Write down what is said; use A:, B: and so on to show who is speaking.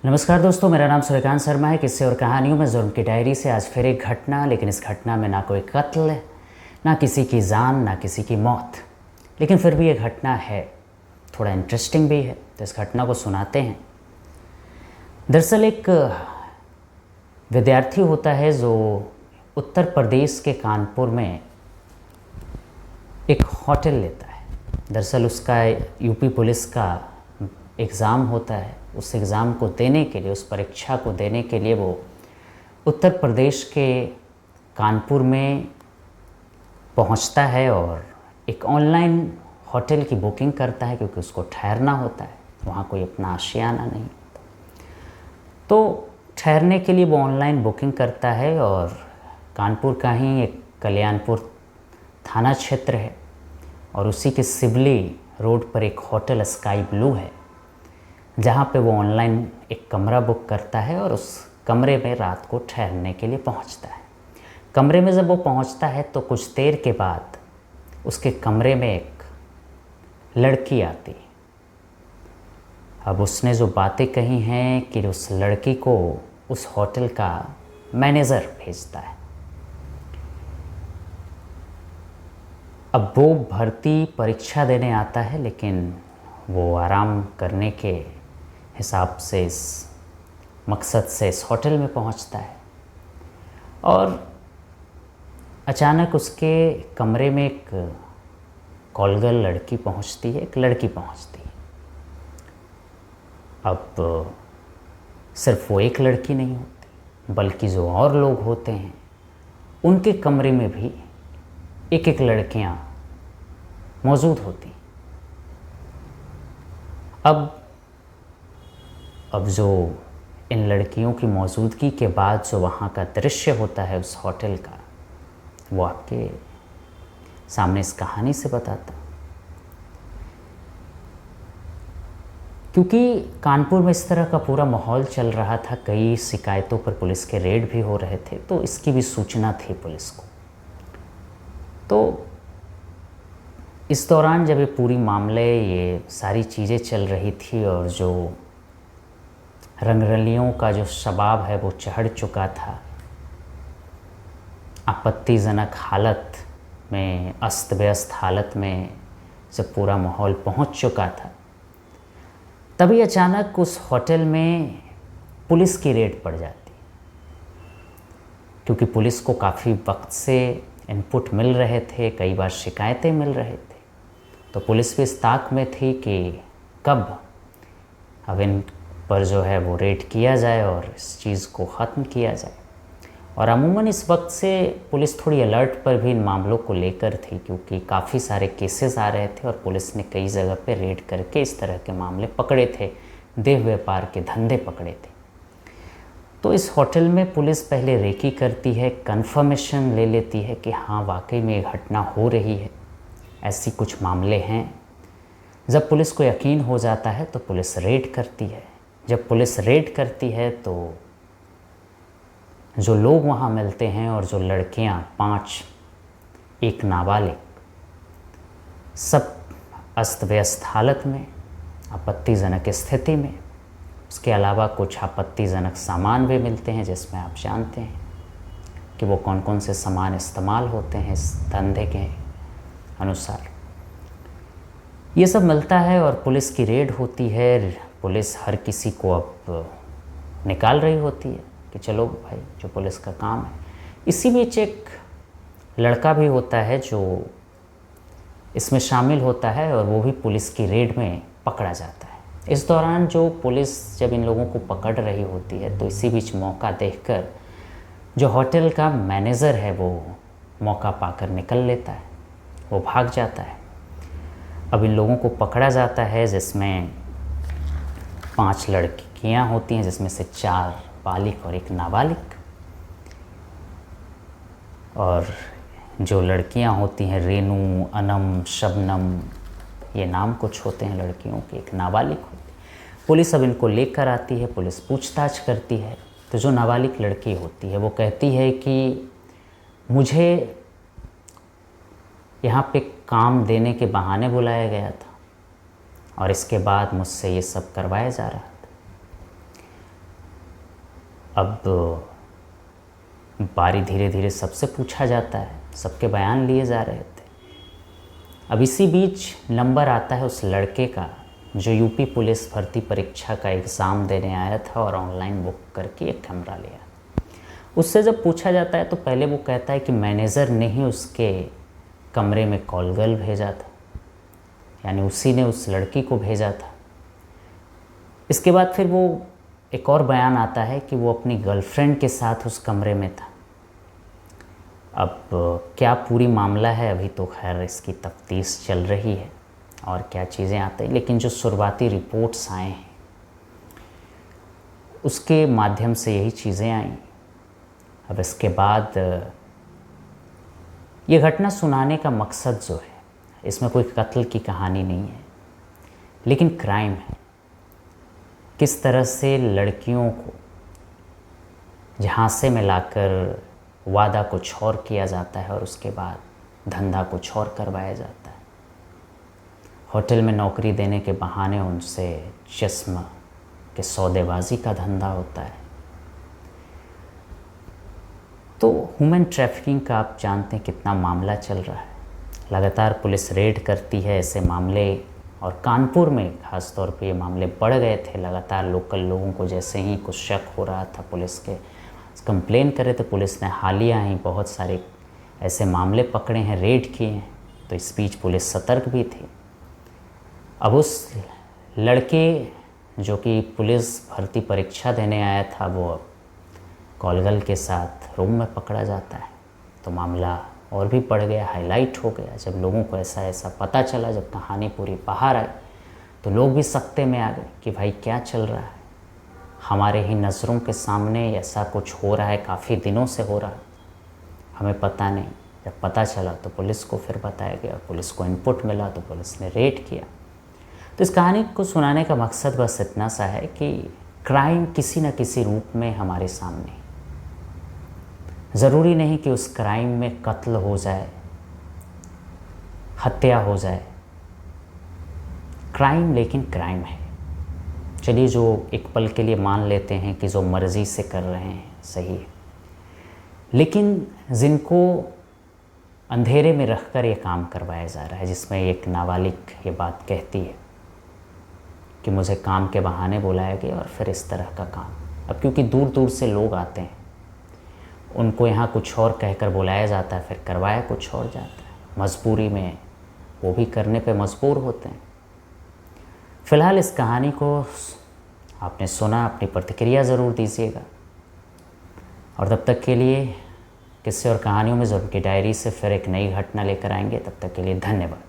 A: नमस्कार दोस्तों, मेरा नाम सूर्यकांत शर्मा है। किस्से और कहानियों में जुर्म की डायरी से आज फिर एक घटना, लेकिन इस घटना में ना कोई कत्ल, ना किसी की जान, ना किसी की मौत, लेकिन फिर भी ये घटना है, थोड़ा इंटरेस्टिंग भी है, तो इस घटना को सुनाते हैं। दरअसल एक विद्यार्थी होता है जो उत्तर प्रदेश के कानपुर में एक होटल लेता है। दरअसल उसका यूपी पुलिस का एग्ज़ाम होता है। उस एग्ज़ाम को देने के लिए, उस परीक्षा को देने के लिए वो उत्तर प्रदेश के कानपुर में पहुंचता है और एक ऑनलाइन होटल की बुकिंग करता है, क्योंकि उसको ठहरना होता है, वहाँ कोई अपना आशियाना नहीं होता। तो ठहरने के लिए वो ऑनलाइन बुकिंग करता है और कानपुर का ही एक कल्याणपुर थाना क्षेत्र है और उसी के सिवली रोड पर एक होटल स्काई ब्लू है, जहाँ पे वो ऑनलाइन एक कमरा बुक करता है और उस कमरे में रात को ठहरने के लिए पहुँचता है। कमरे में जब वो पहुँचता है तो कुछ देर के बाद उसके कमरे में एक लड़की आती है। अब उसने जो बातें कही हैं कि उस लड़की को उस होटल का मैनेजर भेजता है। अब वो भर्ती परीक्षा देने आता है, लेकिन वो आराम करने के हिसाब से, इस मकसद से इस होटल में पहुंचता है और अचानक उसके कमरे में एक कॉलगर्ल लड़की पहुंचती है, एक लड़की पहुंचती है। अब सिर्फ वो एक लड़की नहीं होती, बल्कि जो और लोग होते हैं उनके कमरे में भी एक एक लड़कियां मौजूद होती। अब जो इन लड़कियों की मौजूदगी के बाद जो वहाँ का दृश्य होता है उस होटल का, वो आपके सामने इस कहानी से बताता। क्योंकि कानपुर में इस तरह का पूरा माहौल चल रहा था, कई शिकायतों पर पुलिस के रेड भी हो रहे थे, तो इसकी भी सूचना थी पुलिस को। तो इस दौरान जब ये पूरी मामले, ये सारी चीज़ें चल रही थी और जो रंगरलियों का जो शबाब है वो चढ़ चुका था, आपत्तिजनक हालत में, अस्त व्यस्त हालत में जब पूरा माहौल पहुंच चुका था, तभी अचानक उस होटल में पुलिस की रेड पड़ जाती। क्योंकि पुलिस को काफ़ी वक्त से इनपुट मिल रहे थे, कई बार शिकायतें मिल रहे थे, तो पुलिस भी इस ताक में थी कि कब अब इन पर जो है वो रेड किया जाए और इस चीज़ को ख़त्म किया जाए। और अमूमन इस वक्त से पुलिस थोड़ी अलर्ट पर भी इन मामलों को लेकर थी, क्योंकि काफ़ी सारे केसेस आ रहे थे और पुलिस ने कई जगह पे रेड करके इस तरह के मामले पकड़े थे, देह व्यापार के धंधे पकड़े थे। तो इस होटल में पुलिस पहले रेकी करती है, कन्फर्मेशन ले लेती है कि हाँ वाकई में ये घटना हो रही है, ऐसी कुछ मामले हैं। जब पुलिस को यकीन हो जाता है तो पुलिस रेड करती है। जब पुलिस रेड करती है तो जो लोग वहाँ मिलते हैं और जो लड़कियाँ 5, एक नाबालिग, सब अस्त व्यस्त हालत में, आपत्तिजनक स्थिति में। उसके अलावा कुछ आपत्तिजनक सामान भी मिलते हैं, जिसमें आप जानते हैं कि वो कौन कौन से सामान इस्तेमाल होते हैं इस धंधे के अनुसार। ये सब मिलता है और पुलिस की रेड होती है। पुलिस हर किसी को अब निकाल रही होती है कि चलो भाई, जो पुलिस का काम है। इसी बीच एक लड़का भी होता है जो इसमें शामिल होता है और वो भी पुलिस की रेड में पकड़ा जाता है। इस दौरान जो पुलिस जब इन लोगों को पकड़ रही होती है, तो इसी बीच मौका देखकर जो होटल का मैनेजर है वो मौका पाकर निकल लेता है, वो भाग जाता है। अब इन लोगों को पकड़ा जाता है, जिसमें 5 लड़कियां होती हैं, जिसमें से 4 बालिग और एक नाबालिग। और जो लड़कियां होती हैं, रेनू, अनम, शबनम, ये नाम कुछ होते हैं लड़कियों के, एक नाबालिग होती है। पुलिस अब इनको लेकर आती है, पुलिस पूछताछ करती है। तो जो नाबालिग लड़की होती है वो कहती है कि मुझे यहाँ पे काम देने के बहाने बुलाया गया था और इसके बाद मुझसे ये सब करवाया जा रहा था। अब बारी धीरे धीरे सबसे पूछा जाता है, सबके बयान लिए जा रहे थे। अब इसी बीच नंबर आता है उस लड़के का जो यूपी पुलिस भर्ती परीक्षा का एग्ज़ाम देने आया था और ऑनलाइन बुक करके एक कैमरा लिया। उससे जब पूछा जाता है तो पहले वो कहता है कि मैनेजर ने ही उसके कमरे में कॉल गर्ल भेजा था, यानी उसी ने उस लड़की को भेजा था। इसके बाद फिर वो एक और बयान आता है कि वो अपनी गर्लफ्रेंड के साथ उस कमरे में था। अब क्या पूरी मामला है अभी तो खैर इसकी तफ्तीश चल रही है और क्या चीज़ें आती हैं, लेकिन जो शुरुआती रिपोर्ट्स आए हैं उसके माध्यम से यही चीज़ें आई। अब इसके बाद ये घटना सुनाने का मकसद जो है, इसमें कोई कत्ल की कहानी नहीं है लेकिन क्राइम है। किस तरह से लड़कियों को झांसे में लाकर वादा कुछ और किया जाता है और उसके बाद धंधा कुछ और करवाया जाता है। होटल में नौकरी देने के बहाने उनसे जिस्म के सौदेबाजी का धंधा होता है। तो ह्यूमन ट्रैफिकिंग का आप जानते हैं कितना मामला चल रहा है। लगातार पुलिस रेड करती है ऐसे मामले, और कानपुर में ख़ास तौर पे ये मामले बढ़ गए थे। लगातार लोकल लोगों को जैसे ही कुछ शक हो रहा था पुलिस के कंप्लेन करे तो पुलिस ने हालिया ही बहुत सारे ऐसे मामले पकड़े हैं, रेड किए हैं। तो इस बीच पुलिस सतर्क भी थी। अब उस लड़के जो कि पुलिस भर्ती परीक्षा देने आया था वो अब कॉलगर्ल के साथ रूम में पकड़ा जाता है। तो मामला और भी बढ़ गया, हाईलाइट हो गया। जब लोगों को ऐसा पता चला, जब कहानी पूरी बाहर आई तो लोग भी सख्ते में आ गए कि भाई क्या चल रहा है, हमारे ही नज़रों के सामने ऐसा कुछ हो रहा है, काफ़ी दिनों से हो रहा है, हमें पता नहीं। जब पता चला तो पुलिस को फिर बताया गया, पुलिस को इनपुट मिला तो पुलिस ने रेड किया। तो इस कहानी को सुनाने का मकसद बस इतना सा है कि क्राइम किसी न किसी रूप में हमारे सामने, ज़रूरी नहीं कि उस क्राइम में कत्ल हो जाए, हत्या हो जाए। क्राइम लेकिन क्राइम है। चलिए जो एक पल के लिए मान लेते हैं कि जो मर्ज़ी से कर रहे हैं सही है, लेकिन जिनको अंधेरे में रखकर ये काम करवाया जा रहा है, जिसमें एक नाबालिग ये बात कहती है कि मुझे काम के बहाने बुलाया गया और फिर इस तरह का काम। अब क्योंकि दूर दूर से लोग आते हैं, उनको यहाँ कुछ और कहकर बुलाया जाता है, फिर करवाया कुछ और जाता है। मजबूरी में वो भी करने पे मजबूर होते हैं। फ़िलहाल इस कहानी को आपने सुना, अपनी प्रतिक्रिया ज़रूर दीजिएगा। और तब तक के लिए किस्से और कहानियों में ज़रूर की डायरी से फिर एक नई घटना लेकर आएंगे। तब तक के लिए धन्यवाद।